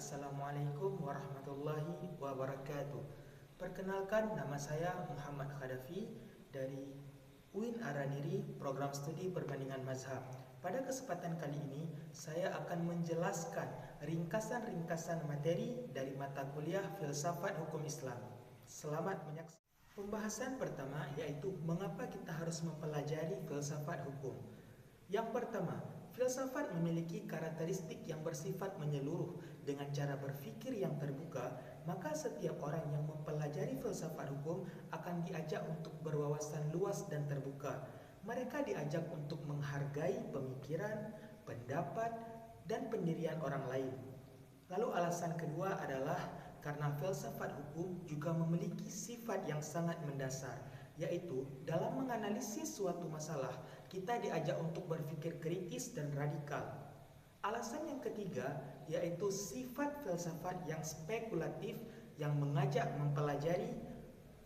Assalamualaikum warahmatullahi wabarakatuh. Perkenalkan, nama saya Muhammad Khadafi dari UIN Araniri, Program Studi Perbandingan Mazhab. Pada kesempatan kali ini, saya akan menjelaskan ringkasan-ringkasan materi dari mata kuliah Filsafat Hukum Islam. Selamat menyaksikan. Pembahasan pertama yaitu mengapa kita harus mempelajari filsafat hukum. Yang pertama, filsafat memiliki karakteristik yang bersifat menyeluruh. Dengan cara berpikir yang terbuka, maka setiap orang yang mempelajari filsafat hukum akan diajak untuk berwawasan luas dan terbuka. Mereka diajak untuk menghargai pemikiran, pendapat, dan pendirian orang lain. Lalu alasan kedua adalah karena filsafat hukum juga memiliki sifat yang sangat mendasar, yaitu dalam menganalisis suatu masalah, kita diajak untuk berpikir kritis dan radikal. Alasan yang ketiga yaitu sifat filsafat yang spekulatif yang mengajak mempelajari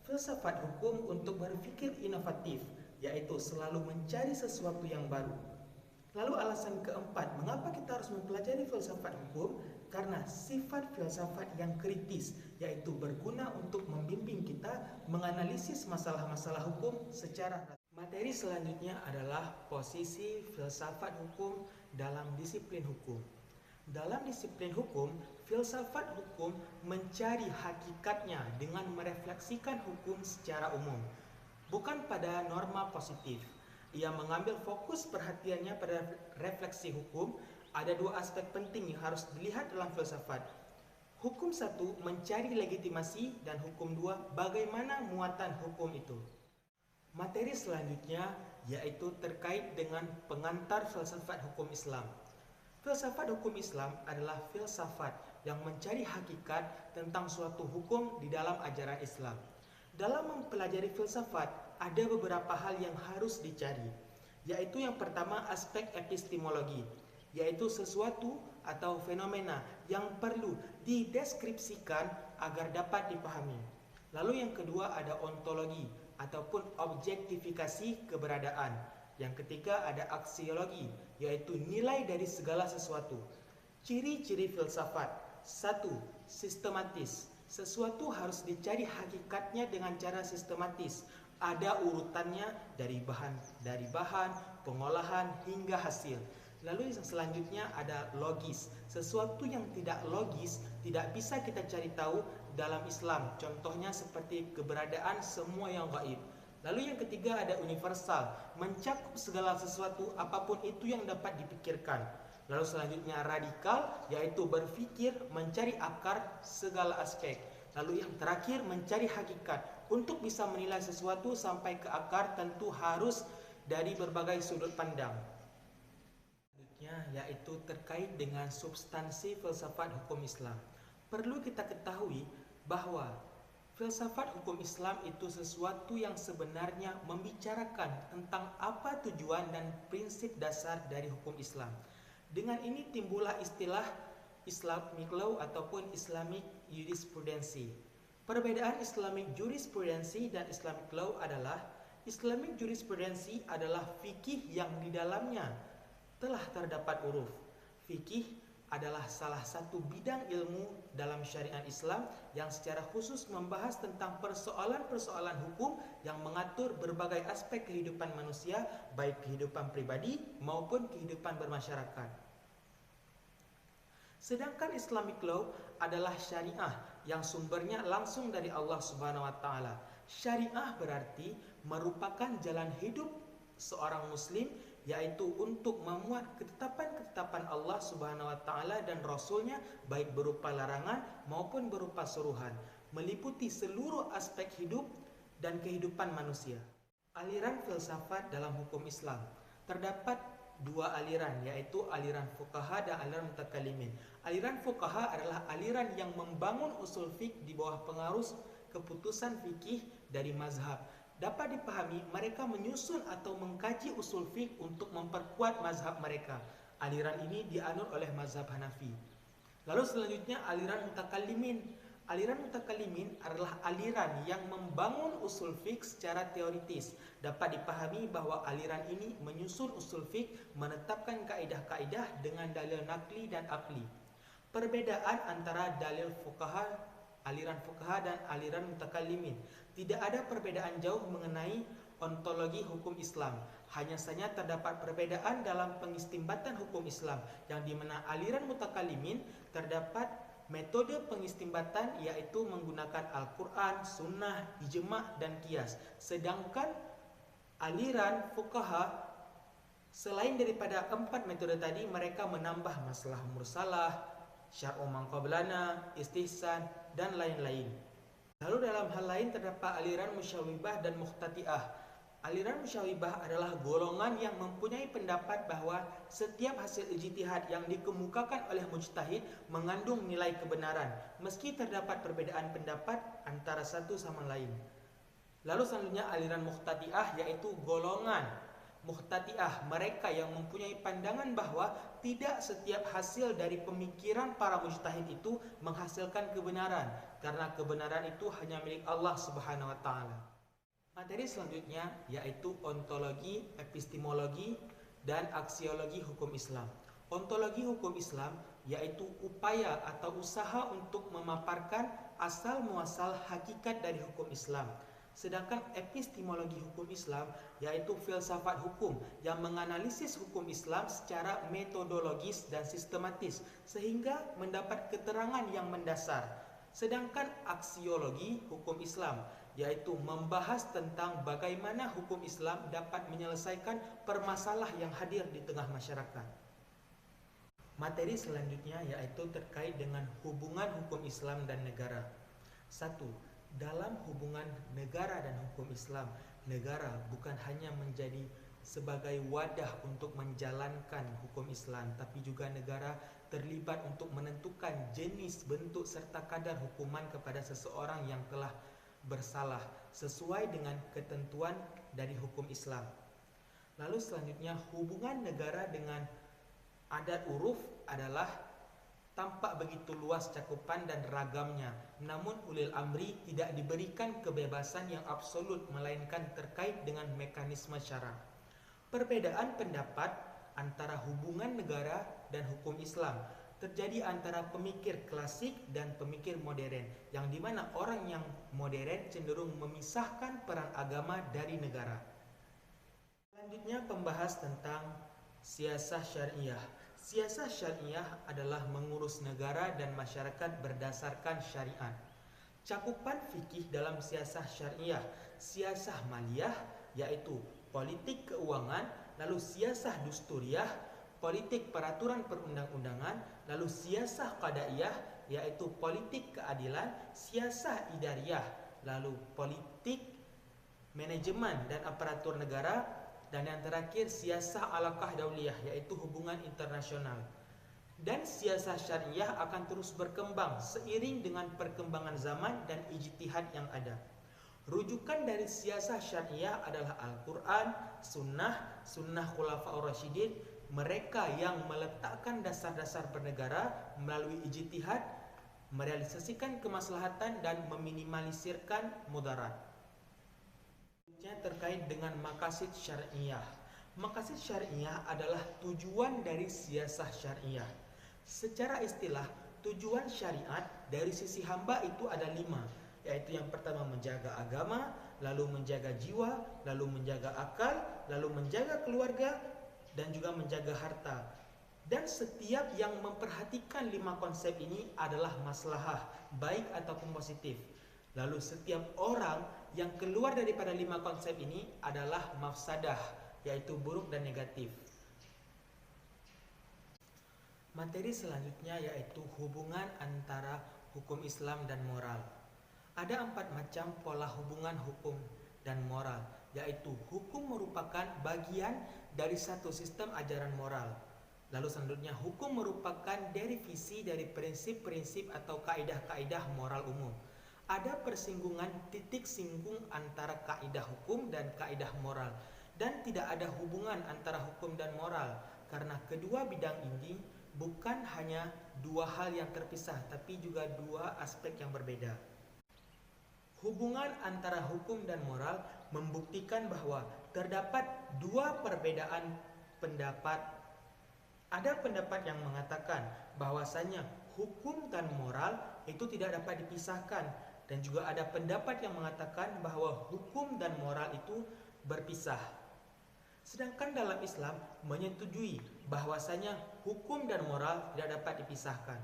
filsafat hukum untuk berpikir inovatif, yaitu selalu mencari sesuatu yang baru. Lalu alasan keempat, mengapa kita harus mempelajari filsafat hukum? Karena sifat filsafat yang kritis, yaitu berguna untuk membimbing kita menganalisis masalah-masalah hukum secara rasional. Materi selanjutnya adalah posisi filsafat hukum dalam disiplin hukum. Dalam disiplin hukum, filsafat hukum mencari hakikatnya dengan merefleksikan hukum secara umum, bukan pada norma positif. Ia mengambil fokus perhatiannya pada refleksi hukum. Ada dua aspek penting yang harus dilihat dalam filsafat. Hukum satu, mencari legitimasi, dan hukum dua, bagaimana muatan hukum itu. Materi selanjutnya yaitu terkait dengan pengantar filsafat hukum Islam. Filsafat hukum Islam adalah filsafat yang mencari hakikat tentang suatu hukum di dalam ajaran Islam. Dalam mempelajari filsafat, ada beberapa hal yang harus dicari, yaitu yang pertama aspek epistemologi, yaitu sesuatu atau fenomena yang perlu dideskripsikan agar dapat dipahami. Lalu yang kedua ada ontologi ataupun objektifikasi keberadaan. Yang ketiga ada aksiologi, yaitu nilai dari segala sesuatu. Ciri-ciri filsafat: 1. Sistematis. Sesuatu harus dicari hakikatnya dengan cara sistematis. Ada urutannya dari bahan, pengolahan hingga hasil. Lalu yang selanjutnya ada logis. Sesuatu yang tidak logis tidak bisa kita cari tahu dalam Islam. Contohnya seperti keberadaan semua yang gaib. Lalu yang ketiga ada universal, mencakup segala sesuatu apapun itu yang dapat dipikirkan. Lalu selanjutnya radikal, yaitu berpikir mencari akar segala aspek. Lalu yang terakhir mencari hakikat. Untuk bisa menilai sesuatu sampai ke akar tentu harus dari berbagai sudut pandang. Selanjutnya yaitu terkait dengan substansi filsafat hukum Islam. Perlu kita ketahui bahwa filsafat hukum Islam itu sesuatu yang sebenarnya membicarakan tentang apa tujuan dan prinsip dasar dari hukum Islam. Dengan ini timbullah istilah Islamic law ataupun Islamic jurisprudensi. Perbedaan Islamic jurisprudensi dan Islamic law adalah Islamic jurisprudensi adalah fikih yang di dalamnya telah terdapat uruf. Fikih adalah salah satu bidang ilmu dalam syariat Islam yang secara khusus membahas tentang persoalan-persoalan hukum yang mengatur berbagai aspek kehidupan manusia, baik kehidupan pribadi maupun kehidupan bermasyarakat. Sedangkan Islamic law adalah syariah yang sumbernya langsung dari Allah Subhanahu wa taala. Syariah berarti merupakan jalan hidup seorang muslim, yaitu untuk memuat ketetapan-ketetapan Allah Subhanahu wa taala dan Rasulnya, baik berupa larangan maupun berupa suruhan, meliputi seluruh aspek hidup dan kehidupan manusia. Aliran filsafat dalam hukum Islam. Terdapat dua aliran, yaitu aliran fuqaha dan aliran mutakallimin. Aliran fuqaha adalah aliran yang membangun usul fiqh di bawah pengaruh keputusan fikih dari mazhab. Dapat dipahami, mereka menyusun atau mengkaji usul fiqh untuk memperkuat mazhab mereka. Aliran ini dianut oleh mazhab Hanafi. Lalu selanjutnya aliran mutakallimin. Aliran mutakallimin adalah aliran yang membangun usul fiqh secara teoritis. Dapat dipahami bahwa aliran ini menyusun usul fiqh, menetapkan kaidah-kaidah dengan dalil nakli dan akli. Perbedaan antara dalil fuqaha, aliran fuqaha dan aliran mutakallimin. Tidak ada perbedaan jauh mengenai ontologi hukum Islam. Hanya saja terdapat perbedaan dalam pengistimbatan hukum Islam, yang dimana aliran mutakallimin terdapat metode pengistimbatan yaitu menggunakan Al-Quran, Sunnah, Ijma' dan Qiyas. Sedangkan aliran fuqaha selain daripada 4 metode tadi, mereka menambah masalah mursalah, syar'u man qablana, istihsan, dan lain-lain. Lalu dalam hal lain terdapat aliran musyawibah dan muhtati'ah. Aliran musyawibah adalah golongan yang mempunyai pendapat bahwa setiap hasil ijtihad yang dikemukakan oleh mujtahid mengandung nilai kebenaran, meski terdapat perbedaan pendapat antara satu sama lain. Lalu selanjutnya aliran muhtati'ah, yaitu golongan muhtati'ah, mereka yang mempunyai pandangan bahwa tidak setiap hasil dari pemikiran para mujtahid itu menghasilkan kebenaran, karena kebenaran itu hanya milik Allah Subhanahu wa taala. Materi selanjutnya yaitu ontologi, epistemologi, dan aksiologi hukum Islam. Ontologi hukum Islam yaitu upaya atau usaha untuk memaparkan asal muasal hakikat dari hukum Islam. Sedangkan epistemologi hukum Islam yaitu filsafat hukum yang menganalisis hukum Islam secara metodologis dan sistematis sehingga mendapat keterangan yang mendasar. Sedangkan aksiologi hukum Islam yaitu membahas tentang bagaimana hukum Islam dapat menyelesaikan permasalahan yang hadir di tengah masyarakat. Materi selanjutnya yaitu terkait dengan hubungan hukum Islam dan negara. 1. Dalam hubungan negara dan hukum Islam, negara bukan hanya menjadi sebagai wadah untuk menjalankan hukum Islam, tapi juga negara terlibat untuk menentukan jenis, bentuk serta kadar hukuman kepada seseorang yang telah bersalah sesuai dengan ketentuan dari hukum Islam. Lalu selanjutnya hubungan negara dengan adat uruf adalah tampak begitu luas cakupan dan ragamnya, namun ulil amri tidak diberikan kebebasan yang absolut melainkan terkait dengan mekanisme syara. Perbedaan pendapat antara hubungan negara dan hukum Islam terjadi antara pemikir klasik dan pemikir modern, yang dimana orang yang modern cenderung memisahkan peran agama dari negara. Selanjutnya pembahas tentang siasah syariah. Siasah syariah adalah mengurus negara dan masyarakat berdasarkan syariat. Cakupan fikih dalam siasah syariah, siasah maliyah yaitu politik keuangan, lalu siasah dusturiah, politik peraturan perundang-undangan, lalu siasah qadaiyah yaitu politik keadilan, siasah idariyah, lalu politik manajemen dan aparatur negara, dan yang terakhir siasah alaqah dauliyah yaitu hubungan internasional. Dan siasah syariah akan terus berkembang seiring dengan perkembangan zaman dan ijtihad yang ada. Rujukan dari siasah syariah adalah Al-Quran, Sunnah Khulafaur Rasyidin, mereka yang meletakkan dasar-dasar bernegara melalui ijtihad, merealisasikan kemaslahatan dan meminimalisirkan mudarat. Terkait dengan maqasid syariah. Maqasid syariah adalah tujuan dari siasah syariah. Secara istilah, tujuan syariat dari sisi hamba itu ada 5, yaitu yang pertama menjaga agama, lalu menjaga jiwa, lalu menjaga akal, lalu menjaga keluarga, dan juga menjaga harta. Dan setiap yang memperhatikan 5 konsep ini adalah maslahah, baik ataupun positif. Lalu setiap orang yang keluar daripada 5 konsep ini adalah mafsadah, yaitu buruk dan negatif. Materi selanjutnya yaitu hubungan antara hukum Islam dan moral. Ada 4 macam pola hubungan hukum dan moral, yaitu hukum merupakan bagian dari satu sistem ajaran moral. Lalu selanjutnya hukum merupakan derivasi dari prinsip-prinsip atau kaidah-kaidah moral umum. Ada persinggungan titik singgung antara kaidah hukum dan kaidah moral, dan tidak ada hubungan antara hukum dan moral karena kedua bidang ini bukan hanya 2 hal yang terpisah, tapi juga 2 aspek yang berbeda. Hubungan antara hukum dan moral membuktikan bahwa terdapat 2 perbedaan pendapat. Ada pendapat yang mengatakan bahwasanya hukum dan moral itu tidak dapat dipisahkan, dan juga ada pendapat yang mengatakan bahwa hukum dan moral itu berpisah. Sedangkan dalam Islam menyetujui bahwasanya hukum dan moral tidak dapat dipisahkan.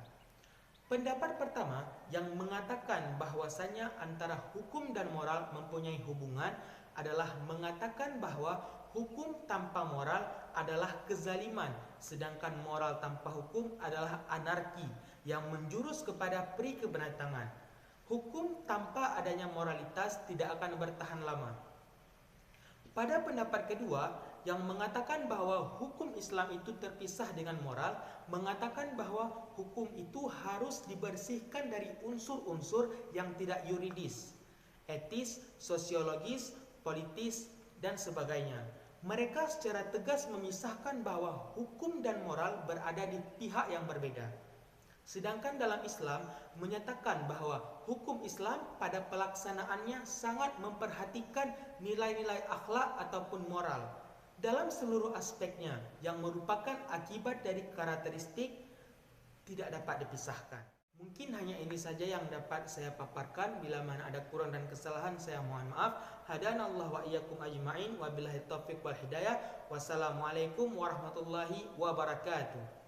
Pendapat pertama yang mengatakan bahwasanya antara hukum dan moral mempunyai hubungan adalah mengatakan bahwa hukum tanpa moral adalah kezaliman, sedangkan moral tanpa hukum adalah anarki yang menjurus kepada peri kebenatangan. Hukum tanpa adanya moralitas tidak akan bertahan lama. Pada pendapat kedua, yang mengatakan bahwa hukum Islam itu terpisah dengan moral, mengatakan bahwa hukum itu harus dibersihkan dari unsur-unsur yang tidak yuridis, etis, sosiologis, politis, dan sebagainya. Mereka secara tegas memisahkan bahwa hukum dan moral berada di pihak yang berbeda. Sedangkan dalam Islam menyatakan bahwa hukum Islam pada pelaksanaannya sangat memperhatikan nilai-nilai akhlak ataupun moral dalam seluruh aspeknya yang merupakan akibat dari karakteristik tidak dapat dipisahkan. Mungkin hanya ini saja yang dapat saya paparkan. Bila mana ada kurang dan kesalahan saya mohon maaf. Hadanallahu wa iyyakum ajma'in wa billahi taufiq wal hidayah. Wassalamualaikum warahmatullahi wabarakatuh.